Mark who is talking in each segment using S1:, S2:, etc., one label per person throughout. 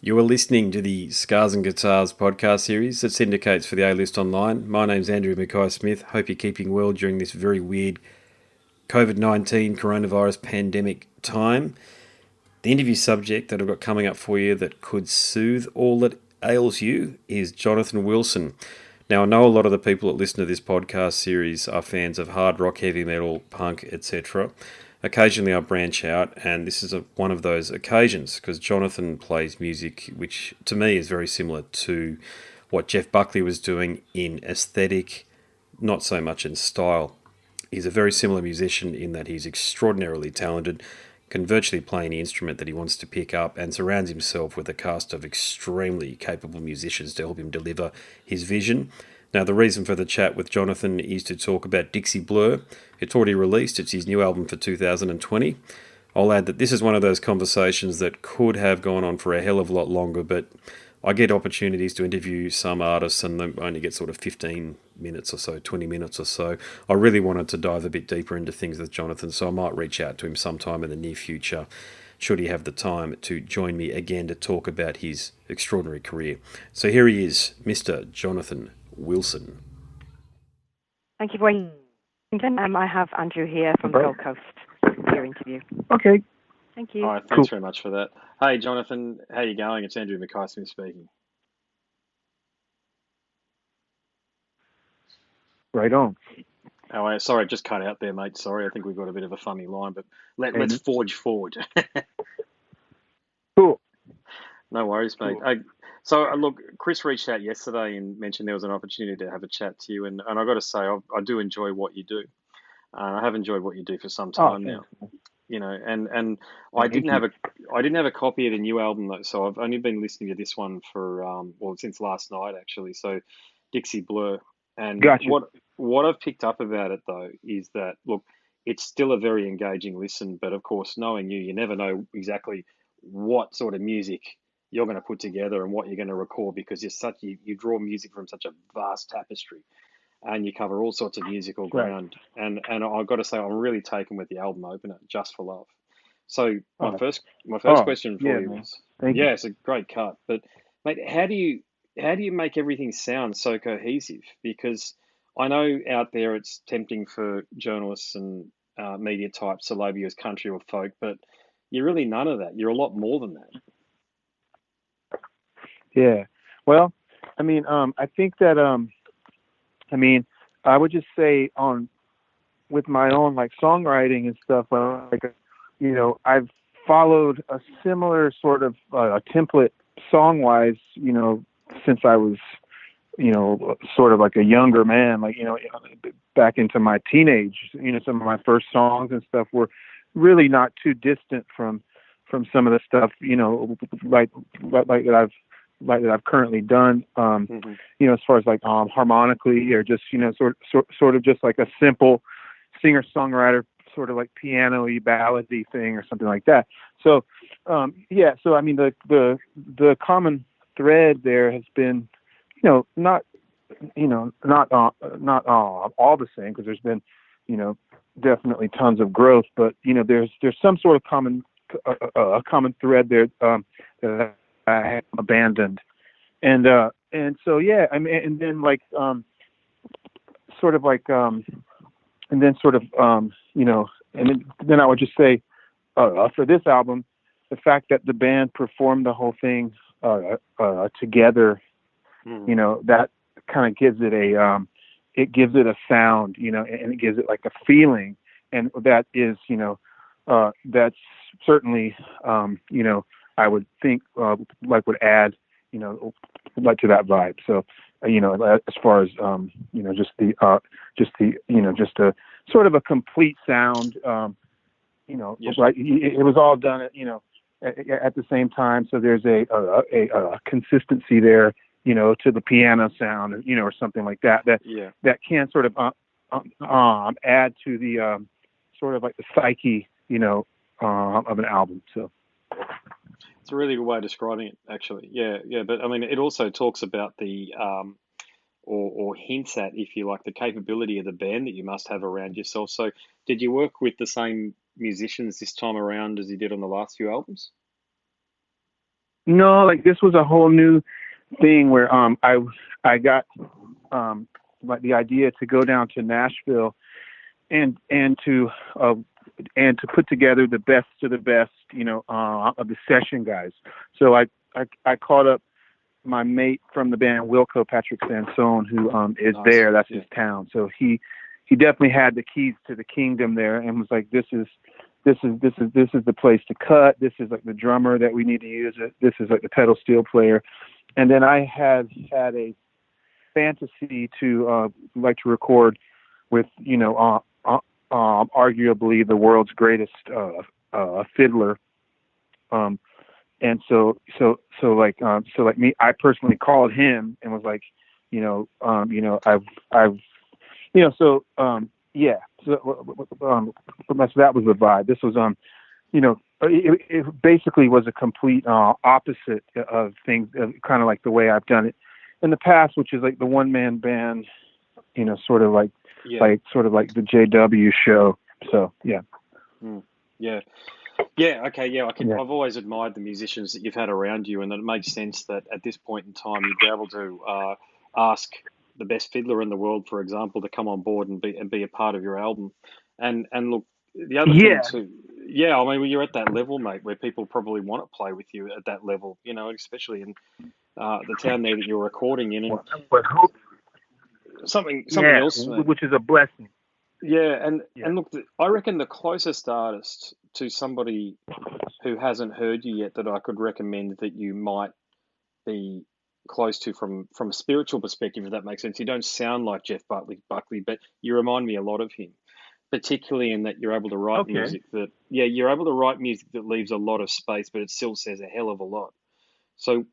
S1: You are listening to the Scars and Guitars podcast series that syndicates for the A-List Online. My name's Andrew Mackay-Smith. Hope you're keeping well during this very weird COVID-19 coronavirus pandemic time. The interview subject that I've got coming up for you that could soothe all that ails you is Jonathan Wilson. Now, I know a lot of the people that listen to this podcast series are fans of hard rock, heavy metal, punk, etc. Occasionally I branch out, and this is one of those occasions because Jonathan plays music which to me is very similar to what Jeff Buckley was doing in aesthetic, not so much in style. He's a very similar musician in that he's extraordinarily talented, can virtually play any instrument that he wants to pick up, and surrounds himself with a cast of extremely capable musicians to help him deliver his vision. Now, the reason for the chat with Jonathan is to talk about Dixie Blur. It's already released. It's his new album for 2020. I'll add that this is one of those conversations that could have gone on for a hell of a lot longer, but I get opportunities to interview some artists and they only get sort of 15 minutes or so, 20 minutes or so. I really wanted to dive a bit deeper into things with Jonathan, so I might reach out to him sometime in the near future, should he have the time to join me again to talk about his extraordinary career. So here he is, Mr. Jonathan Wilson.
S2: Thank you, Wayne. I have Andrew here from the Gold Coast for your interview.
S3: Okay.
S2: Thank you.
S4: All right, thanks very much for that. Hey, Jonathan, how you going? It's Andrew Mackay-Smith speaking.
S3: Right on.
S4: Oh, sorry, just cut out there, mate. Sorry, I think we've got a bit of a funny line, but let's forge forward.
S3: Cool.
S4: No worries, mate.
S3: Cool.
S4: Look, Chris reached out yesterday and mentioned there was an opportunity to have a chat to you, and I got to say, I do enjoy what you do. I have enjoyed what you do for some time now. You know, and I didn't have a copy of the new album though, so I've only been listening to this one for since last night actually. So Dixie Blur, and
S3: Gotcha.
S4: what I've picked up about it though is that look, it's still a very engaging listen, but of course, knowing you never know exactly what sort of music you're going to put together and what you're going to record because you draw music from such a vast tapestry and you cover all sorts of musical ground. Right. And I've got to say, I'm really taken with the album opener, Just for Love. So my first question for you is, it's a great cut, but mate, how do you make everything sound so cohesive? Because I know out there it's tempting for journalists and media types to label you as country or folk, but you're really none of that. You're a lot more than that.
S3: Yeah. Well, I mean, I think that I would just say with my own like songwriting and stuff, I've followed a similar sort of template song-wise, since I was, sort of like a younger man, back into my teenage, some of my first songs and stuff were really not too distant from some of the stuff, like that I've currently done, as far as like harmonically or just sort of just like a simple singer-songwriter sort of like piano-y ballady thing or something like that. So so I mean the common thread there has been not all the same, because there's been definitely tons of growth, but there's some sort of common thread there that I have abandoned, and so I mean, and then and then I would just say for this album, the fact that the band performed the whole thing together, that kind of gives it a sound, and it gives it like a feeling, and that is that's certainly I would think would add to that vibe. So as far as just a sort of a complete sound,
S4: Yes.
S3: Right, it was all done at the same time, so there's a consistency there, to the piano sound, or something like that that can sort of add to the sort of like the psyche, of an album. So
S4: it's a really good way of describing it, actually. Yeah. But I mean, it also talks about the or hints at, if you like, the capability of the band that you must have around yourself. So, did you work with the same musicians this time around as you did on the last few albums?
S3: No, like this was a whole new thing where I got like the idea to go down to Nashville and to put together the best of the best, of the session guys. So I called up my mate from the band Wilco, Patrick Sansone, who is
S4: Nice.
S3: there. That's
S4: Yeah.
S3: his town. So he definitely had the keys to the kingdom there, and was like, this is the place to cut. This is like the drummer that we need to use. This is like the pedal steel player. And then I had a fantasy to like to record with arguably the world's greatest fiddler. And so like me, I personally called him and was like, yeah. So that was the vibe. This was it basically was a complete opposite of things, kind of like the way I've done it in the past, which is like the one man band, sort of like the JW show. So yeah.
S4: Yeah. Yeah. Okay. Yeah.
S3: Yeah.
S4: I've always admired the musicians that you've had around you, and that it makes sense that at this point in time you'd be able to ask the best fiddler in the world, for example, to come on board and be a part of your album. And look, the other thing too. Yeah. I mean, when you're at that level, mate, where people probably want to play with you at that level, especially in the town there that you're recording in, and something else, mate.
S3: Which is a blessing.
S4: Yeah, and look, I reckon the closest artist to somebody who hasn't heard you yet that I could recommend that you might be close to from a spiritual perspective, if that makes sense. You don't sound like Jeff Buckley, but you remind me a lot of him, particularly in that you're able to write music that leaves a lot of space, but it still says a hell of a lot. So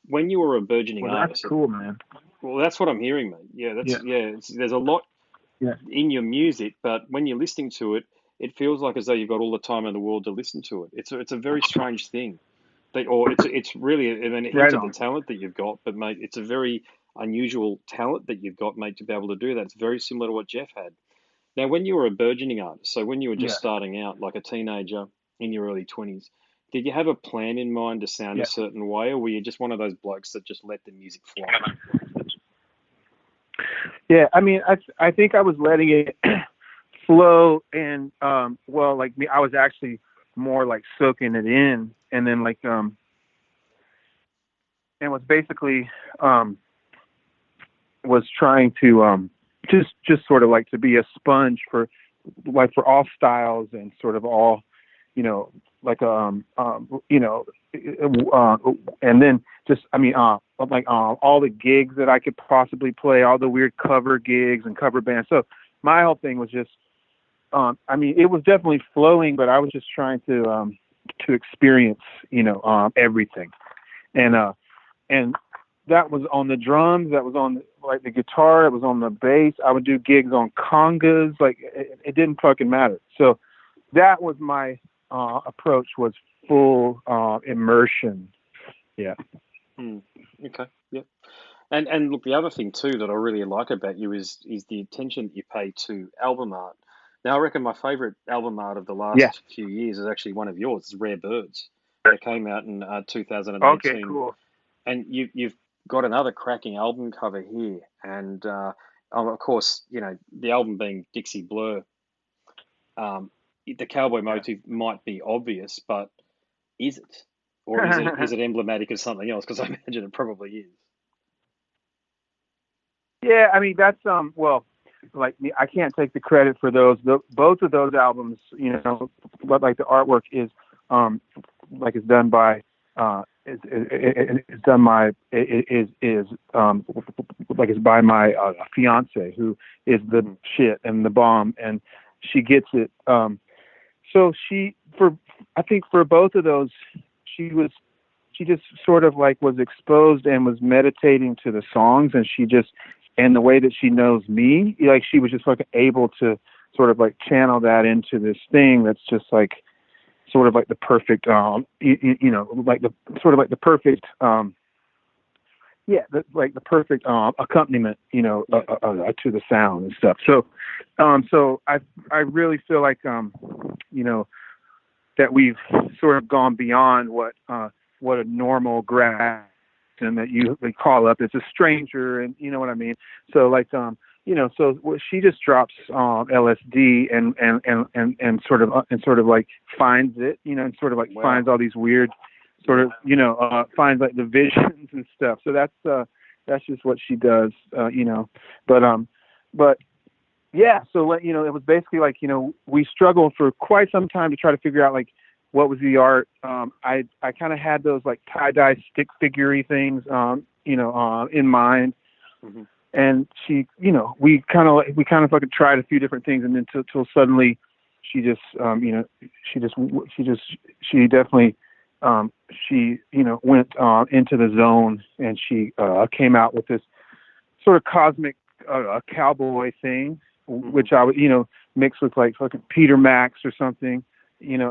S4: when you were a burgeoning artist,
S3: that's cool, man.
S4: well, that's what I'm hearing, mate. Yeah, there's a lot in your music, but when you're listening to it, it feels like as though you've got all the time in the world to listen to it. It's a very strange thing, it's really, I mean, it hints at the talent that you've got, but mate, it's a very unusual talent that you've got, mate, to be able to do that. It's very similar to what Jeff had. Now, when you were a burgeoning artist, so when you were just starting out, like a teenager in your early 20s, did you have a plan in mind to sound a certain way, or were you just one of those blokes that just let the music fly?
S3: Yeah, I mean, I think I was letting it flow, and like me, I was actually more like soaking it in, and then like and was basically was trying to just sort of like to be a sponge for all styles and sort of all, like and then just all the gigs that I could possibly play, all the weird cover gigs and cover bands. So my whole thing was just it was definitely flowing, but I was just trying to experience everything, and that was on the drums, that was on like the guitar, it was on the bass. I would do gigs on congas, like it didn't fucking matter. So that was my approach, was full immersion. Yeah.
S4: Okay. Yeah. And look, the other thing too that I really like about you is the attention that you pay to album art. Now, I reckon my favourite album art of the last few years is actually one of yours. It's Rare Birds. That came out in 2018.
S3: Okay, cool.
S4: And you've got another cracking album cover here, and of course, the album being Dixie Blur. The cowboy motif might be obvious, but is it? Or is it emblematic of something else? Because I imagine it probably is.
S3: Yeah, I mean, that's like me, I can't take the credit for those. Both of those albums, but like the artwork is like it's done by it's by my fiance, who is the shit and the bomb, and she gets it. So I think for both of those, she just sort of like was exposed and was meditating to the songs, and the way that she knows me, like she was just like able to sort of like channel that into this thing that's just like sort of like the perfect like the sort of like the perfect the perfect accompaniment to the sound and stuff. So I really feel like that we've sort of gone beyond what what a normal grad and that you would call up. It's a stranger, and you know what I mean. So like so she just drops LSD and sort of like finds it, and sort of like finds all these weird sort of finds like the visions and stuff. So that's just what she does, but yeah. So it was basically like we struggled for quite some time to try to figure out like what was the art. I kind of had those like tie-dye stick figure-y things, in mind.
S4: Mm-hmm.
S3: And she, we kind of fucking tried a few different things, and then till suddenly, she definitely, went into the zone, and she came out with this sort of cosmic cowboy thing, which I would, mix with like fucking Peter Max or something. And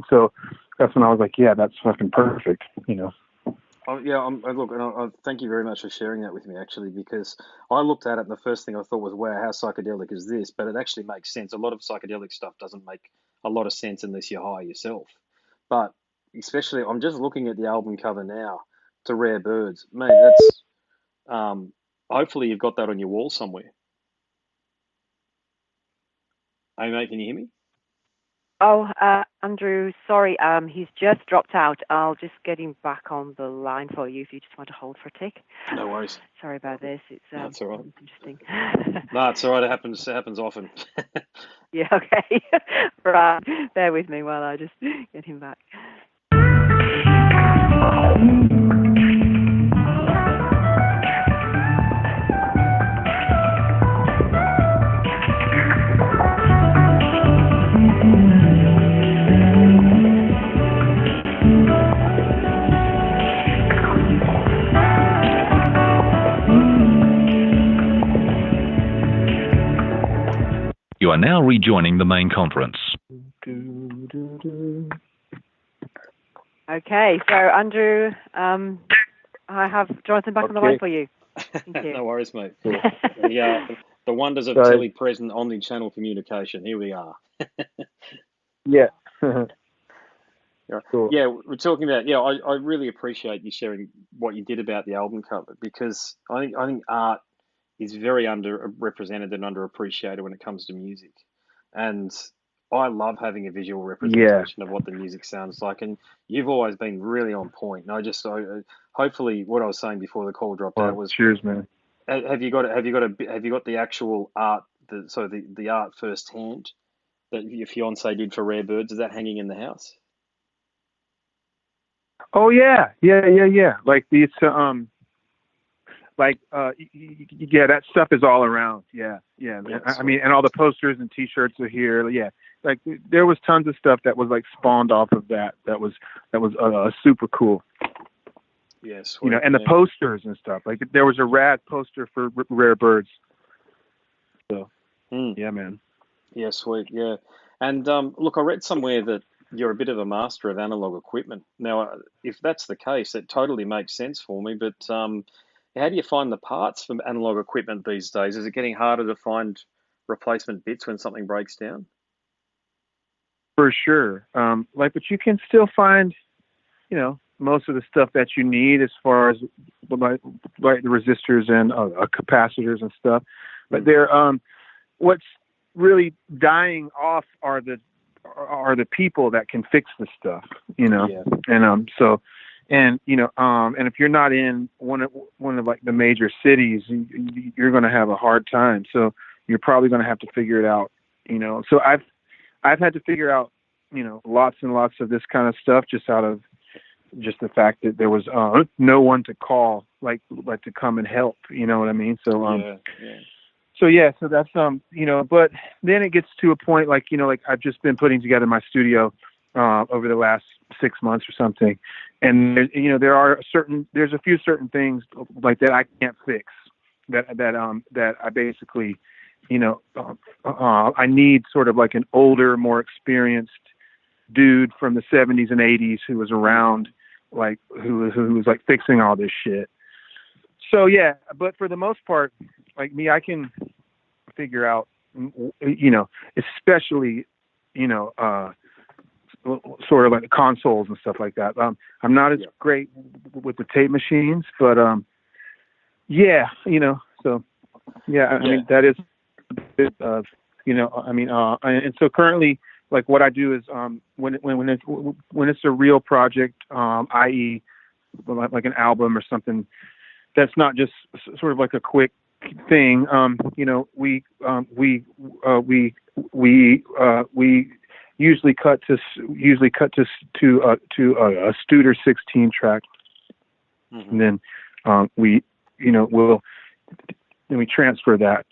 S3: so that's when I was like, yeah, that's fucking perfect,
S4: Oh, yeah, look, and I thank you very much for sharing that with me, actually, because I looked at it and the first thing I thought was, wow, how psychedelic is this? But it actually makes sense. A lot of psychedelic stuff doesn't make a lot of sense unless you're high yourself. But especially, I'm just looking at the album cover now to Rare Birds. Mate, that's, hopefully you've got that on your wall somewhere. Hey, mate, can you hear me?
S2: Oh, Andrew, sorry, he's just dropped out. I'll just get him back on the line for you if you just want to hold for a tick.
S4: No worries.
S2: Sorry about this. It's
S4: That's all right.
S2: interesting.
S4: No, it's all right. It happens often.
S2: Yeah, okay. Right. Bear with me while I just get him back.
S5: You are now rejoining the main conference.
S2: Okay, so Andrew, I have Jonathan back on the line for you. Thank you.
S4: No worries, mate. The wonders of telepresent omni-channel communication. Here we are.
S3: Yeah.
S4: Cool. Yeah, we're talking about. Yeah, I really appreciate you sharing what you did about the album cover, because I think art is very underrepresented and underappreciated when it comes to music, and I love having a visual representation of what the music sounds like. And you've always been really on point. And hopefully what I was saying before the call dropped out was,
S3: cheers, man.
S4: Have you got the actual art, the art firsthand that your fiance did for Rare Birds? Is that hanging in the house?
S3: Oh yeah. Like it's that stuff is all around. Yeah. I mean, and all the posters and T-shirts are here. Yeah, like there was tons of stuff that was like spawned off of that. That was super cool.
S4: Yes.
S3: And the posters and stuff. Like there was a rad poster for Rare Birds. So yeah, man.
S4: Yeah, sweet. Yeah, and look, I read somewhere that you're a bit of a master of analog equipment. Now, if that's the case, it totally makes sense for me. But how do you find the parts for analog equipment these days? Is it getting harder to find replacement bits when something breaks down?
S3: For sure. But you can still find, most of the stuff that you need as far as like the resistors and capacitors and stuff. But they're what's really dying off are the people that can fix the stuff,
S4: Yeah.
S3: And and if you're not in one of like the major cities, you're going to have a hard time. So you're probably going to have to figure it out, So I've had to figure out, lots and lots of this kind of stuff just out of just the fact that there was no one to call, like to come and help. You know what I mean? So So that's but then it gets to a point like I've just been putting together my studio over the last 6 months or something, and there's a few certain things like that I can't fix that I basically I need sort of like an older, more experienced dude from the 70s and 80s who was around, like who was like fixing all this shit. So yeah, but for the most part, like me, I can figure out, especially, sort of like consoles and stuff like that. I'm not as great with the tape machines, but yeah, so yeah, I mean that is a bit of, and so currently, like what I do is when it's a real project, i.e. like an album or something that's not just sort of like a quick thing, we usually cut to a Studer 16 track, and then we transfer that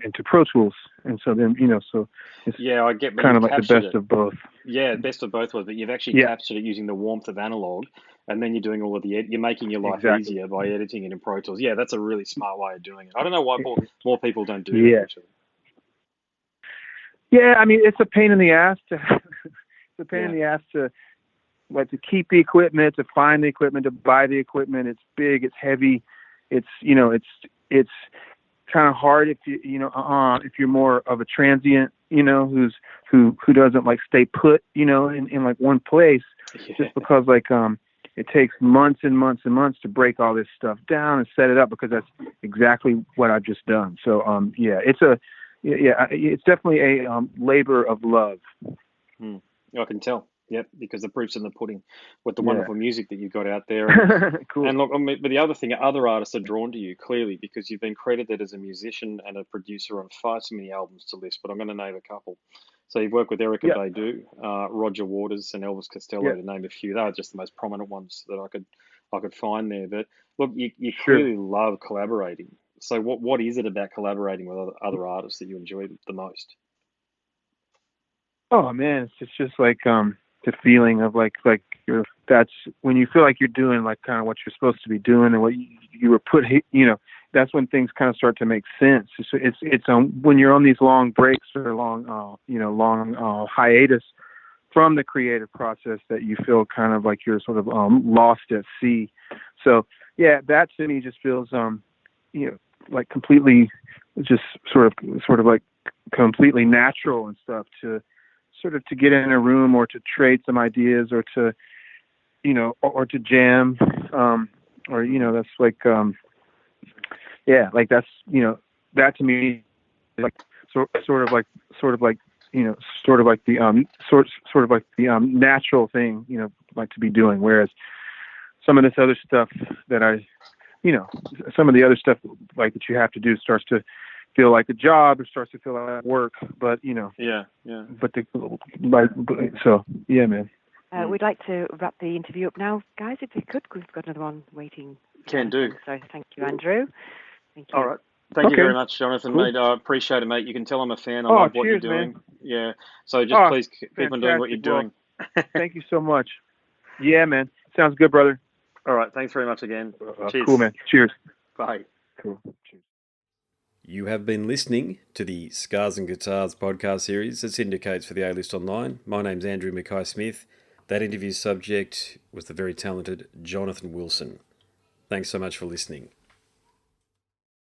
S3: into Pro Tools, and so then so it's
S4: I get
S3: kind of like the best of both.
S4: Yeah, best of both worlds, but you've actually captured it using the warmth of analog, and then you're doing all of you're making your life easier by editing it in Pro Tools. Yeah, that's a really smart way of doing it. I don't know why more people don't do that, actually.
S3: Yeah, I mean, it's a pain in the ass to like to keep the equipment, to find the equipment, to buy the equipment. It's big, it's heavy, it's kind of hard if if you're more of a transient, who doesn't like stay put, in like one place, just because like it takes months and months and months to break all this stuff down and set it up, because that's exactly what I've just done. So it's definitely a labor of love.
S4: I can tell. Yep, because the proof's in the pudding with the wonderful music that you've got out there.
S3: Cool.
S4: And look, but the other thing, other artists are drawn to you clearly because you've been credited as a musician and a producer on far too many albums to list, but I'm going to name a couple. So you've worked with Erica Badu, Roger Waters, and Elvis Costello, to name a few. They are just the most prominent ones that I could find there. But look, you clearly love collaborating. So what is it about collaborating with other artists that you enjoy the most?
S3: Oh man, it's just like the feeling of like that's when you feel like you're doing like kind of what you're supposed to be doing and what you were put, that's when things kind of start to make sense. It's when you're on these long breaks or long hiatus from the creative process that you feel kind of like you're sort of lost at sea. So yeah, that to me just feels like completely just sort of like completely natural and stuff to sort of to get in a room or to trade some ideas or to or to jam, or that's like like that's that to me like sort of like the natural thing like to be doing, whereas some of this other stuff that some of the other stuff like that you have to do starts to feel like a job or starts to feel like work, but so yeah, man.
S2: We'd like to wrap the interview up now, guys, if we could, because we've got another one waiting.
S4: Can do.
S2: So thank you, Andrew. Thank you.
S4: All right. Thank you very much, Jonathan, cool. Mate. I appreciate it, mate. You can tell I'm a fan. I love what you're doing. Man. Yeah. So just please keep on doing what you're doing.
S3: Thank you so much. Yeah, man. Sounds good, brother.
S4: All right. Thanks very much again. Cheers.
S3: Cool, man. Cheers.
S4: Bye.
S3: Cool. Cheers.
S1: You have been listening to the Scars and Guitars podcast series that syndicates for the A-List Online. My name's Andrew Mackay-Smith. That interview's subject was the very talented Jonathan Wilson. Thanks so much for listening.